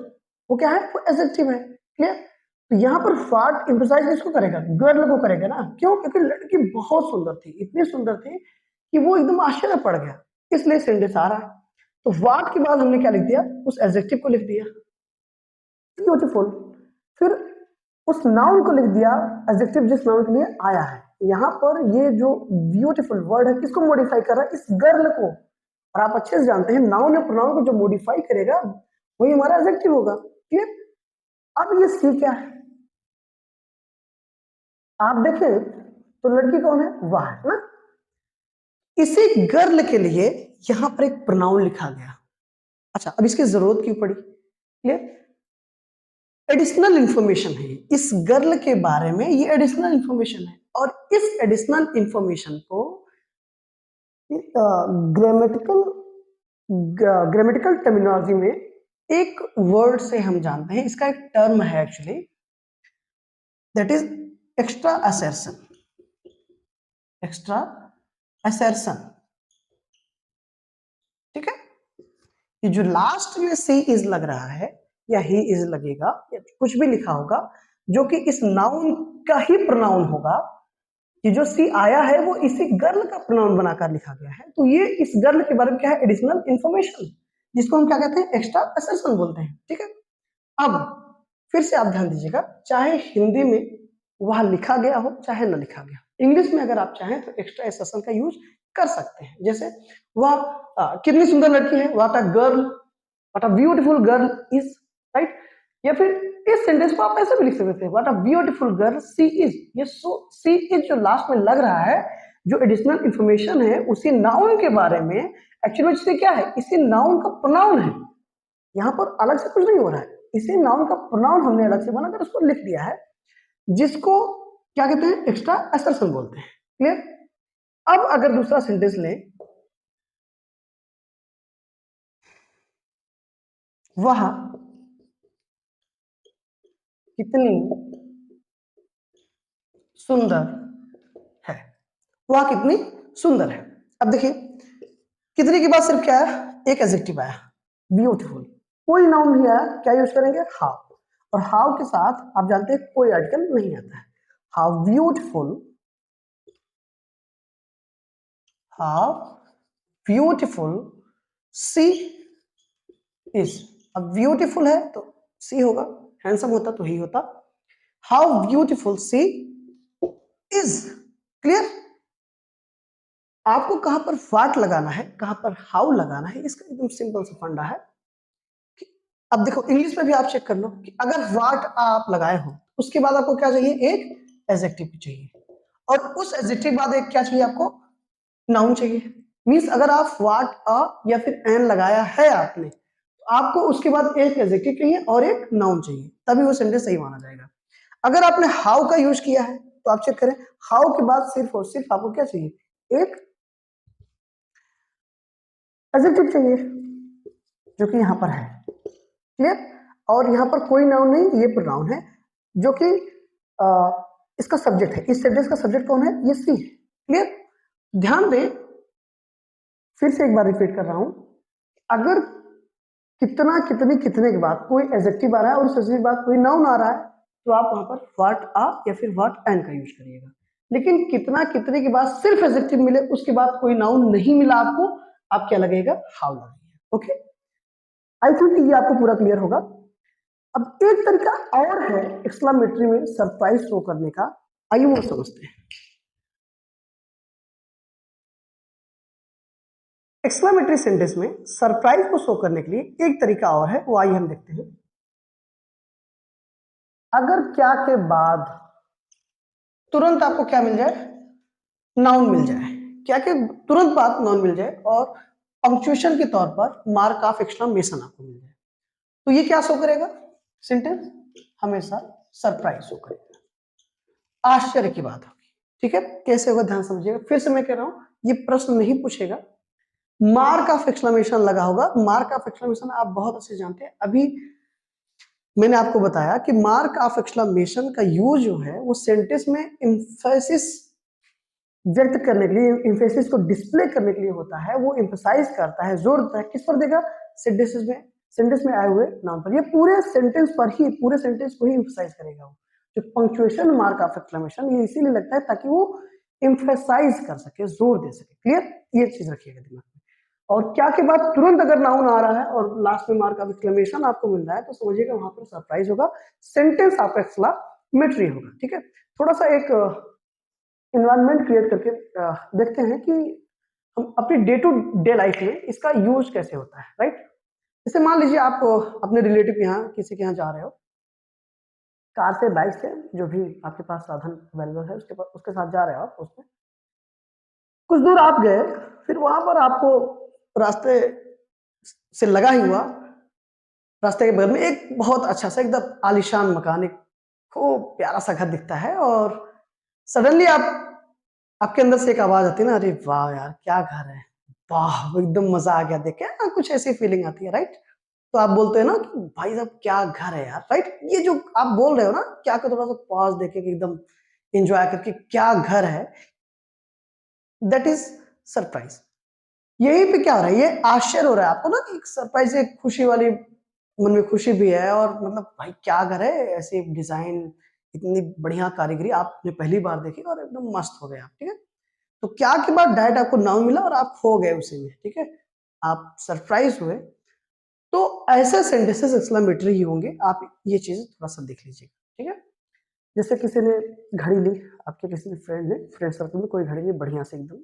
वो क्या है, वो एडजेक्टिव है। क्लियर, तो यहाँ पर व्हाट एम्फसाइज किसको करेगा, गर्ल को करेगा ना। क्यों, क्योंकि लड़की बहुत सुंदर थी, इतनी सुंदर थी कि वो एकदम आश्चर्य पड़ गया, इसलिए सेंटेंस आ रहा है। तो व्हाट के बाद हमने क्या लिख दिया, उस एडजेक्टिव को लिख दिया ब्यूटीफुल, फिर उस नाउन को लिख दिया एडजेक्टिव जिस नाउन के लिए आया है। यहाँ पर ये जो ब्यूटीफुल वर्ड है किसको मॉडिफाई कर रहा है, इस गर्ल को। और आप अच्छे से जानते हैं नाउन या प्रोनाउन को जो मॉडिफाई करेगा वही हमारा एडजेक्टिव होगा। क्लियर, अब ये सी क्या है, आप देखें तो लड़की कौन है, वाह है ना। इसी गर्ल के लिए यहां पर एक प्रोनाउन लिखा गया। अच्छा, अब इसकी जरूरत क्यों पड़ी, क्लियर, एडिशनल इंफॉर्मेशन है इस गर्ल के बारे में, ये एडिशनल इंफॉर्मेशन है। और इस एडिशनल इंफॉर्मेशन को ग्रामेटिकल टर्मिनोलॉजी में एक वर्ड से हम जानते हैं, इसका एक टर्म है actually, that is extra assertion. Extra assertion, ठीक है, ये जो लास्ट में सी इज लग रहा है या ही इज लगेगा या कुछ भी लिखा होगा जो कि इस नाउन का ही प्रोनाउन होगा, ये जो सी आया है वो इसी गर्ल का प्रोनाउन बनाकर लिखा गया है। तो ये इस गर्ल के बारे में क्या है, एडिशनल इंफॉर्मेशन, जिसको हम क्या कहते हैं, एक्स्ट्रा असर्शन बोलते हैं। ठीक है, अब फिर से आप ध्यान दीजिएगा, चाहे हिंदी में वह लिखा गया हो चाहे न लिखा गया, इंग्लिश में अगर आप चाहें तो एक्स्ट्रा असर्शन का यूज कर सकते हैं। जैसे वह कितनी सुंदर लड़की है, what a girl, what a beautiful girl is, right. या फिर इस सेंटेंस को आप ऐसे भी लिख सकते थे, what a beautiful girl she is. ये सी इज जो लास्ट में लग रहा है, जो एडिशनल इंफॉर्मेशन है उसी नाउन के बारे में, एक्चुअली इससे क्या है, इसी नाउन का प्रोनाउन है, यहाँ पर अलग से कुछ नहीं हो रहा है, इसी नाउन का प्रोनाउन हमने अलग से बनाकर उसको लिख दिया है, जिसको क्या कहते हैं, एक्स्ट्रा असर्शन बोलते हैं। क्लियर? अब अगर दूसरा सेंटेंस लें, वह कितनी सुंदर है, वह कितनी सुंदर है। अब देखिए, कितने के बाद सिर्फ क्या है, एक एडजेक्टिव आया, ब्यूटीफुल। कोई नाउन नहीं आया, क्या यूज करेंगे, हाउ। और हाउ के साथ आप जानते हैं कोई आर्टिकल नहीं आता है। How beautiful, how beautiful she is. अब ब्यूटीफुल है तो सी होगा, हैंडसम होता तो ही होता। How beautiful she is. Clear? आपको कहां पर व्हाट लगाना है, कहां पर हाउ लगाना है, इसका एकदम सिंपल सा फंडा है। अब देखो इंग्लिश में भी आप चेक कर लो कि अगर व्हाट आप लगाए हो, उसके बाद आपको क्या चाहिए, एक एडजेक्टिव चाहिए, और उस एडजेक्टिव बाद एक क्या चाहिए आपको, नाउन चाहिए। मींस अगर आप व्हाट अ या फिर एन लगाया है आपने, तो आपको उसके बाद एक एडजेक्टिव चाहिए और एक नाउन चाहिए, तभी वो सेंटेंस सही माना जाएगा। अगर आपने हाउ का यूज किया है तो आप चेक करें, हाउ के बाद सिर्फ और सिर्फ आपको क्या चाहिए, एक एडजेक्टिव चाहिए, जो कि यहां पर है। क्लियर? और यहां पर कोई नाउन नहीं, ये प्रोनाउन है, जो कि इसका सब्जेक्ट है, इस सेंटेंस का सब्जेक्ट कौन है, ये सी है। क्लियर? ध्यान दें, फिर से एक बार रिपीट कर रहा हूं, अगर कितना कितनी कितने के बाद कोई एडजेक्टिव आ रहा है और उस एडजेक्टिव के बाद कोई नाउन आ रहा है, तो आप वहां पर व्हाट आ या फिर व्हाट एन का यूज करिएगा। लेकिन कितना कितने के बाद सिर्फ एडजेक्टिव मिले, उसके बाद कोई नाउन नहीं मिला आपको, आप क्या लगेगा, हाउ लगेगा। ओके, आई थिंक ये आपको पूरा क्लियर होगा। अब एक तरीका और है एक्सक्लामेटरी में सरप्राइज शो करने का, आइए वो समझते हैं। एक्सक्लामेटरी सेंटेंस में सरप्राइज को शो करने के लिए एक तरीका और है, वो आइए हम देखते हैं। अगर क्या के बाद तुरंत आपको क्या मिल जाए, नाउन मिल जाए, क्या के तुरंत बाद नाउन मिल जाए और पंक्चुएशन के तौर पर मार्क ऑफ एक्सक्लामेशन आपको मिल जाए, तो ये क्या शो करेगा, सेंटेंस हमेशा सरप्राइज शो करेगा, आश्चर्य की बात होगी। ठीक है, कैसे होगा ध्यान समझिएगा, फिर से मैं कह रहा हूं, ये प्रश्न नहीं पूछेगा, मार्क ऑफ एक्सक्लेमेशन लगा होगा। मार्क ऑफ एक्सक्लेमेशन आप बहुत अच्छे जानते हैं, अभी मैंने आपको बताया कि मार्क ऑफ एक्सक्लेमेशन का यूज जो है वो सेंटेंस में एम्फेसिस व्यक्त करने के लिए, एम्फेसिस को डिस्प्ले करने के लिए होता है, वो एम्फसाइज करता है, जोर देता है, किस पर देगा, सेंटेंस में आए हुए नाम पर, ये पूरे सेंटेंस पर ही, पूरे सेंटेंस को ही एम्फसाइज करेगा वो। जो पंक्चुएशन मार्क ऑफ एक्सक्लेमेशन ये इसीलिए लगता है ताकि वो एम्फसाइज कर सके, जोर दे सके। क्लियर? ये चीज रखिएगा दिमाग में। और क्या के बाद तुरंत अगर नाउन आ रहा है और लास्ट में मार्क ऑफ एक्सक्लेमेशन आपको मिल रहा है, तो समझिएगा वहां पर सरप्राइज होगा, सेंटेंस आपका एक्सक्लेमेटरी होगा। ठीक है, थोड़ा सा एक इन्वायरमेंट क्रिएट करके देखते हैं कि हम अपनी डे टू डे लाइफ में इसका यूज कैसे होता है। राइट? जैसे मान लीजिए आप अपने रिलेटिव के यहाँ, किसी के यहाँ जा रहे हो, कार से, बाइक से, जो भी आपके पास साधन अवेलेबल है उसके साथ जा रहे हो आप, उसमें कुछ दूर आप गए, फिर वहां पर आपको रास्ते से लगा ही हुआ, रास्ते के बगल में एक बहुत अच्छा सा एकदम आलीशान मकान, एक खूब प्यारा सा घर दिखता है, और सडनली आपके अंदर से एक आवाज आती है ना, अरे वाह यार क्या घर है, वाह एकदम मजा आ गया देख के, कुछ ऐसी फीलिंग आती है। राइट? तो आप बोलते हैं ना कि भाई साहब क्या घर है यार। राइट? ये जो आप बोल रहे हो ना, क्या को थोड़ा सा पॉज देके कि एकदम एंजॉय करके क्या घर है, दैट इज सरप्राइज। यही पे क्या हो रहा है, ये आश्चर्य हो रहा है आपको ना, कि सरप्राइज एक खुशी वाली, मन में खुशी भी है, और मतलब भाई क्या घर है, ऐसे डिजाइन, इतनी बढ़िया कारीगरी आपने पहली बार देखी और एकदम मस्त हो गए आप। ठीक है, तो क्या के बाद डायरेक्ट आपको नाउन मिला और आप खो गए उसी में। ठीक है, आप सरप्राइज हुए। तो ऐसे सेंटेंसेस एक्सक्लेमेटरी ही होंगे, आप ये चीज थोड़ा सा देख लीजिएगा। ठीक है, जैसे किसी ने घड़ी ली, आपके किसी फ्रेंड ने, फ्रेंड सर्कल में कोई घड़ी ली बढ़िया से एकदम,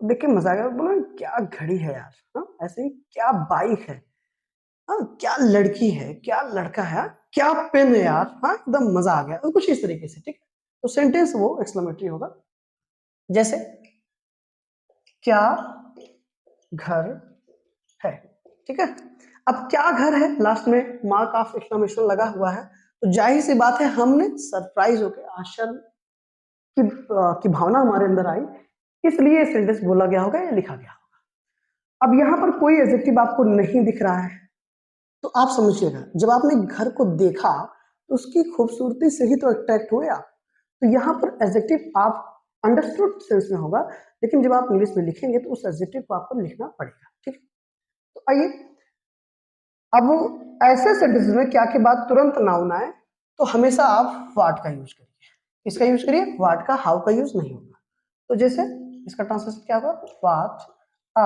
देख के मजा आ गया, बोला क्या घड़ी है यार, हाँ ऐसे ही, क्या बाइक है, हाँ, क्या लड़की है, क्या लड़का है, क्या पेन है यार, हाँ एकदम मजा आ गया, कुछ इस तरीके से, ठीक है। तो सेंटेंस वो एक्सक्लेमेटरी होगा, जैसे क्या घर है, ठीक है। अब क्या घर है, लास्ट में मार्क ऑफ एक्सक्लेमेशन लगा हुआ है, तो जाहिर सी बात है हमने सरप्राइज होकर आश्चर्य की भावना हमारे अंदर आई, इसलिए सेंटेंस बोला गया होगा या लिखा गया होगा। अब यहां पर कोई एडजेक्टिव आपको नहीं दिख रहा है, तो आप समझिएगा, जब आपने घर को देखा तो उसकी खूबसूरती से ही तो अट्रैक्ट हुए आप, तो यहाँ पर एडजेक्टिव आप अंडरस्टूड सेंस में होगा, लेकिन जब आप इंग्लिश में लिखेंगे तो उस एडजेक्टिव को आपको लिखना पड़ेगा, ठीक है। तो आइए, अब ऐसे सेंटेंस में क्या के बाद तुरंत नाउन आए तो हमेशा आप व्हाट का यूज करिए, किसका यूज करिए, व्हाट का, हाउ का यूज नहीं होगा। तो जैसे इसका ट्रांसलेशन क्या होगा, व्हाट आ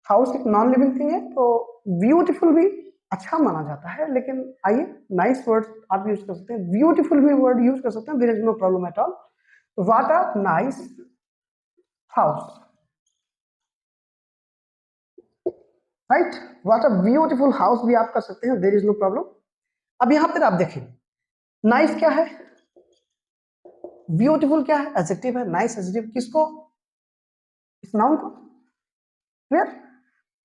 हाउस एक नॉन लिविंग थिंग है, तो ब्यूटीफुल भी अच्छा माना जाता है, लेकिन आइए नाइस वर्ड आप यूज कर सकते हैं, ब्यूटीफुल भी वर्ड यूज कर सकते हैं, there is no problem at all. तो what a nice house, right, what a beautiful house भी आप कर सकते हैं, देयर इज नो प्रॉब्लम। अब यहां पर आप देखें, नाइस क्या है, ब्यूटीफुल क्या है, एडजेक्टिव है, नाइस एडजेक्टिव किसको, इस नाउन को, क्लियर।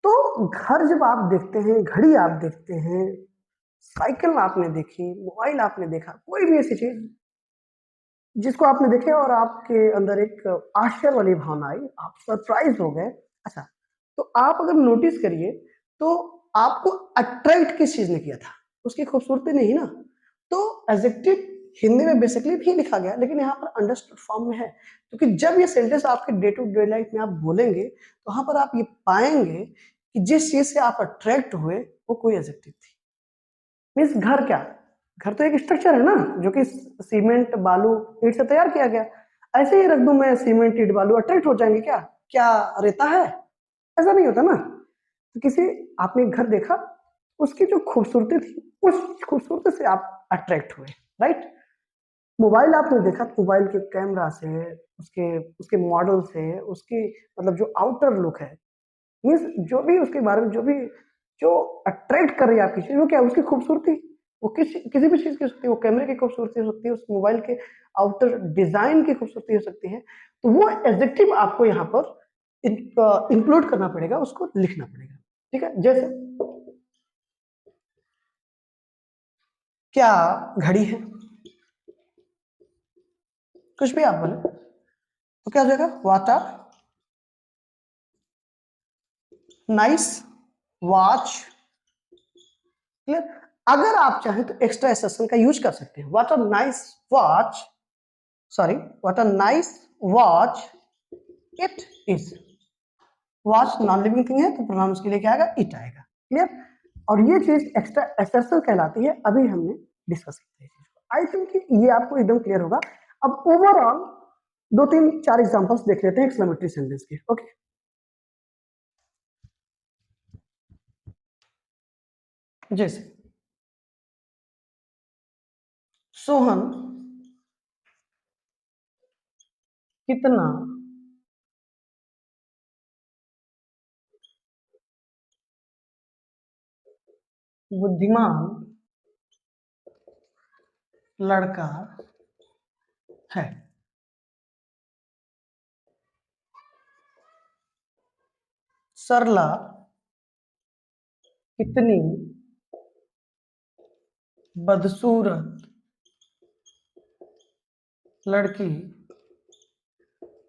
तो घर जब आप देखते हैं, घड़ी आप देखते हैं, साइकिल आपने देखी, मोबाइल आपने देखा, कोई भी ऐसी चीज जिसको आपने देखे और आपके अंदर एक आश्चर्य वाली भावना आई, आप सरप्राइज हो गए, अच्छा, तो आप अगर नोटिस करिए तो आपको अट्रैक्ट किस चीज ने किया था, उसकी खूबसूरती नहीं ना, तो एडजेक्टिव हिंदी में बेसिकली भी लिखा गया, लेकिन यहाँ पर अंडरस्टूड फॉर्म में है, क्योंकि जब ये सेंटेंस आपके डे टू डे लाइफ में आप बोलेंगे तो वहां पर आप ये पाएंगे कि जिस चीज से आप अट्रैक्ट हुए वो कोई एडजेक्टिव थी। मीन्स घर क्या, घर तो एक स्ट्रक्चर है ना, जो कि सीमेंट बालू ईंट से तैयार किया गया, ऐसे ही रख दूं मैं सीमेंट ईंट बालू, अट्रैक्ट हो जाएंगे क्या, क्या रेता है, ऐसा नहीं होता ना। तो किसी, आपने एक घर देखा, उसकी जो खूबसूरती थी उस खूबसूरती से आप अट्रैक्ट हुए, राइट। मोबाइल आपने देखा, मोबाइल के कैमरा से, उसके उसके मॉडल से, उसकी मतलब जो आउटर लुक है, मीन्स जो भी उसके बारे में, जो भी जो अट्रैक्ट कर रही है आपकी चीज, वो क्या है, उसकी खूबसूरती, वो किसी भी चीज की हो सकती है, वो कैमरे की खूबसूरती हो सकती है, उस मोबाइल के आउटर डिजाइन की खूबसूरती हो सकती है, तो वो एडजेक्टिव आपको यहाँ पर इंक्लूड करना पड़ेगा, उसको लिखना पड़ेगा, ठीक है। जैसे क्या घड़ी है, कुछ भी आप बोले तो क्या हो जाएगा, what are nice watch, clear. अगर आप चाहें तो एक्स्ट्रा एक्सेशन का यूज कर सकते हैं, what a nice watch, sorry, what a nice watch it is, watch non living thing है तो प्रोनाउन उसके लिए क्या आएगा, इट आएगा, क्लियर। और ये चीज एक्स्ट्रा एक्सेशन कहलाती है, अभी हमने डिस्कस किया है, आई थिंक ये आपको एकदम क्लियर होगा। अब ओवरऑल दो तीन चार एग्जांपल्स देख लेते हैं एक्सक्लेमेटरी सेंटेंस के, ओके। जैसे सोहन कितना बुद्धिमान लड़का है, सरला कितनी बदसूरत लड़की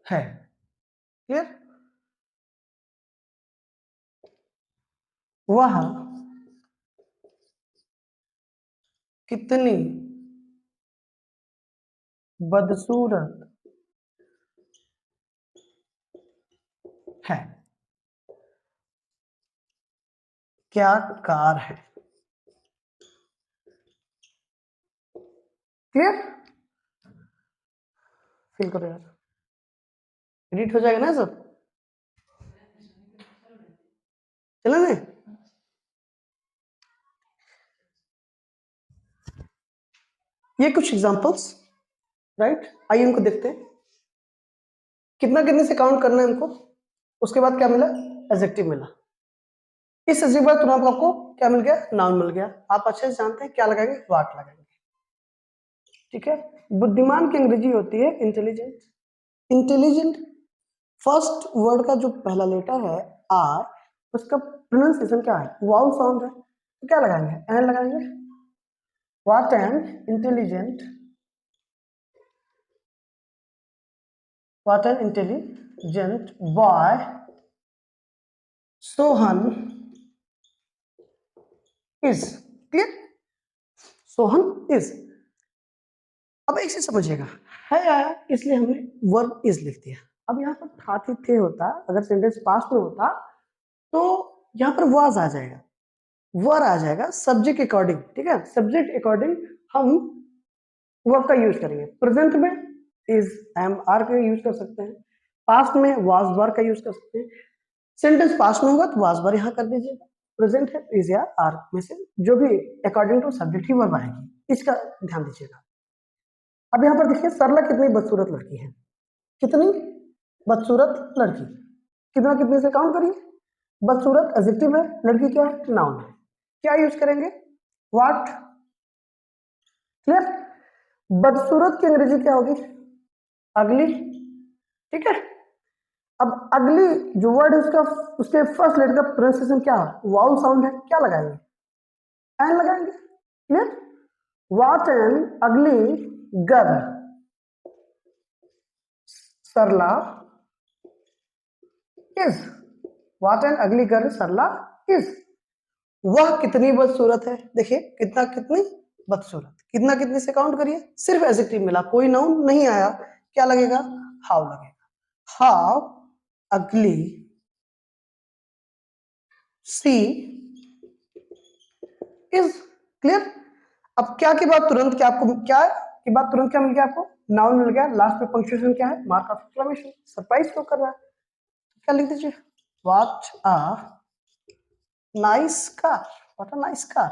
है, क्लियर। वह कितनी बदसूरत है, क्या कार है, क्लियर। फील करो यार, एडिट हो जाएगा ना सब, चलो ना। ये कुछ एग्जांपल्स, राइट, आइए इनको देखते हैं, कितना कितने से काउंट करना है हमको, उसके बाद क्या मिला, एडजेक्टिव मिला, इस एडजेक्टिव तुरंत आपको क्या मिल गया, नाउन मिल गया। आप अच्छे से जानते हैं क्या लगाएंगे, व्हाट लगाएंगे। ठीक है, बुद्धिमान की अंग्रेजी होती है इंटेलिजेंट। इंटेलिजेंट फर्स्ट वर्ड का जो पहला लेटर है आर, उसका प्रोनाउंसिएशन क्या है, वाउल साउंड है, तो क्या लगाएंगे, एन लगाएंगे। What an intelligent, what an intelligent boy Sohan is. Clear, Sohan is. अब एक चीज समझिएगा, है आया इसलिए हमने वर्ब इज लिख दिया। अब यहाँ पर था थी थे होता, अगर सेंटेंस पास्ट में होता तो यहाँ पर वाज आ जाएगा, वर आ जाएगा सब्जेक्ट अकॉर्डिंग। ठीक है, सब्जेक्ट अकॉर्डिंग हम वर्ब का यूज करेंगे। प्रेजेंट में इज एम आर का यूज कर सकते हैं, पास्ट में वाज वर का यूज कर सकते हैं। सेंटेंस पास्ट में होगा तो वाज वर यहाँ कर दीजिएगा, प्रेजेंट है इज या आर में से जो भी अकॉर्डिंग टू सब्जेक्ट ही वर्ब आएगी, इसका ध्यान दीजिएगा। अब यहाँ पर देखिए, सरला कितनी बदसूरत लड़की है, कितनी बदसूरत लड़की, कितना कितने से काउंट करिए। बदसूरत एडजेक्टिव है, लड़की क्या है, नाउन है। क्या यूज करेंगे, व्हाट। क्लियर, बदसूरत की अंग्रेजी क्या होगी, अगली। ठीक है, अब अगली जो वर्ड है उसका, उसके फर्स्ट लेटर का प्रोनाउंसिएशन क्या है, वाउल साउंड है, क्या लगाएंगे, एन लगाएंगे। Clear, what an ugly girl Sarla is, what an ugly girl Sarla is. वह कितनी बदसूरत है, देखिए कितना कितनी बदसूरत, कितना कितने से काउंट करिए, सिर्फ एडजेक्टिव मिला, कोई नाउन नहीं आया, क्या लगेगा, हाउ लगेगा। हाउ अगली सी इज। क्लियर, अब क्या की बात तुरंत, क्या आपको क्या की बात तुरंत क्या मिल गया, आपको नाउन मिल गया, लास्ट में पंक्चुएशन क्या है, मार्क ऑफ एक्सक्लेमेशन, सरप्राइज क्यों कर रहा है, क्या लिख दीजिए, what a nice car, what a nice car.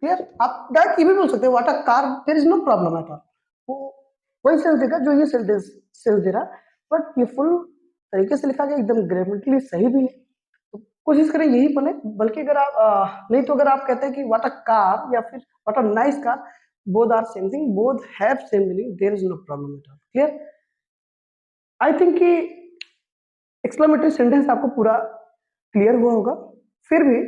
Clear, आप डायरेक्ट ये भी बोल सकते हैं what a car, there is no problem at all, वो वही सेंस देगा जो ये सेंस दे रहा, बट ये फुल तरीके से लिखा गया, एकदम ग्रामेटिकली सही भी है, तो कोशिश करें यही बोले। बल्कि अगर आप नहीं तो अगर आप कहते हैं कि व्हाट अ कार या फिर what a nice car, both are same thing, both have same meaning, there is no problem at all. Clear, I think कि एक्सक्लेमेटरी सेंटेंस आपको पूरा क्लियर हुआ होगा। फिर भी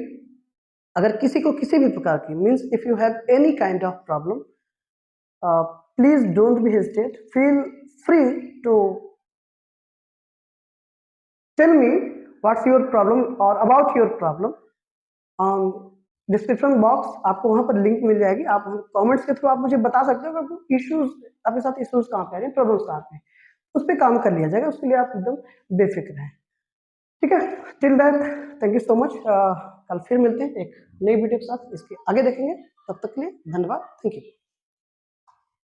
अगर किसी को किसी भी प्रकार की means if you have any kind of problem, please don't be hesitate, feel free to tell me what's your problem और about your problem. On description box आपको वहां पर लिंक मिल जाएगी, आप कमेंट्स के थ्रू आप मुझे बता सकते हो कि इश्यूज आपके साथ इश्यूज कहाँ पे आ रहे हैं, प्रॉब्लम्स कहाँ पे, उस पर काम कर लिया जाएगा, उसके लिए आप एकदम बेफिक्र हैं। ठीक है, till that thank you so much, कल फिर मिलते हैं एक नई वीडियो के साथ, इसके आगे देखेंगे, तब तक के लिए धन्यवाद, थैंक यू।